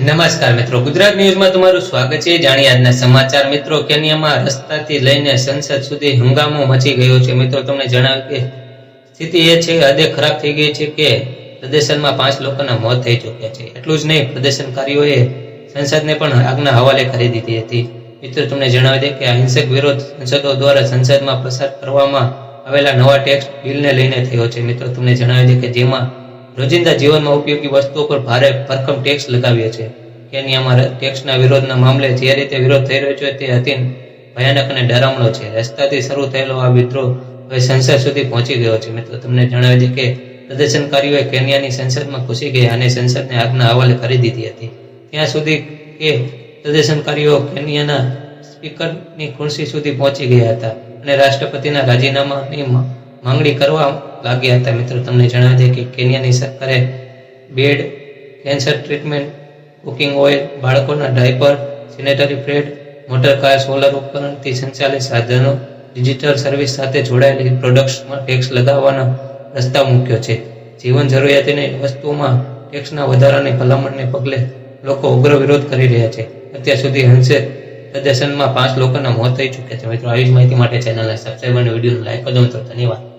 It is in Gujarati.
નમસ્કાર મિત્રો, ગુજરાત ન્યૂઝમાં તમારું સ્વાગત છે। જાણીએ આજના સમાચાર। મિત્રો, કેન્યામાં રસ્તાથી લઈને સંસદ સુધી હંગામો મચી ગયો છે। મિત્રો, તમને જણાવ્યું કે સ્થિતિ એ છે હદે ખરાબ થઈ ગઈ છે કે પ્રદર્શનમાં 5 લોકોના મોત થઈ ચૂક્યા છે। એટલું જ નહીં, પ્રદર્શનકારીઓએ સંસદને પણ આગના હવાલે કરી દીધી હતી। મિત્રો, તમને જણાવી દે કે આ હિંસક વિરોધ સંસદો દ્વારા સંસદમાં પસાર કરવામાં આવેલા નવા ટેક્સ બિલને લઈને થયો છે। મિત્રો, તમને જણાવી દે કે જેમાં રોજિંદા જીવનમાં ઉપયોગી વસ્તુઓ પર ભારે ભરખમ ટેક્સ લગાવ્યો છે। કેન્યામાં ટેક્સના વિરોધના મામલે જે રીતે વિરોધ થઈ રહ્યો છે તે અતિ ભયાનક અને ડરામણો છે। રસ્તાથી શરૂ થયેલો આ વિદ્રોહ હવે સંસદ સુધી પહોંચી ગયો છે। મિત્રો, તમને જણાવી દે કે પ્રદર્શનકારીઓએ કેન્યાની સંસદમાં ઘૂસી ગયા અને સંસદને આગના હવાલે કરી દીધી હતી। ત્યાં સુધી કે પ્રદર્શનકારીઓ કેન્યાના સ્પીકરની ખુરશી સુધી પહોંચી ગયા હતા અને રાષ્ટ્રપતિના રાજીનામાની માંગણી કરવા લાગ્યા હતા। મિત્રો, તમને જણાવી દે કે કેન્યાની સરકારે bed, cancer treatment, cooking oil, બાળકોના diaper, sanitary pad, motor car, solar ઉપકરણથી સંચાલિત સાધનો, ડિજિટલ સર્વિસ સાથે જોડાયેલી પ્રોડક્ટ્સમાં ટેક્સ લગાવવાનો પ્રસ્તાવ મૂક્યો છે। જીવન જરૂરિયાતની વસ્તુઓમાં ટેક્સના વધારાની ભલામણને પગલે લોકો ઉગ્ર વિરોધ કરી રહ્યા છે। અત્યાર સુધી હિંસક પ્રદર્શનમાં 5 લોકોના મોત થઈ ચૂક્યા છે। મિત્રો, આવી જ માહિતી માટે ચેનલને સબસ્ક્રાઇબ અને વિડીયોને લાઈક કરજો। મિત્રો, ધન્યવાદ।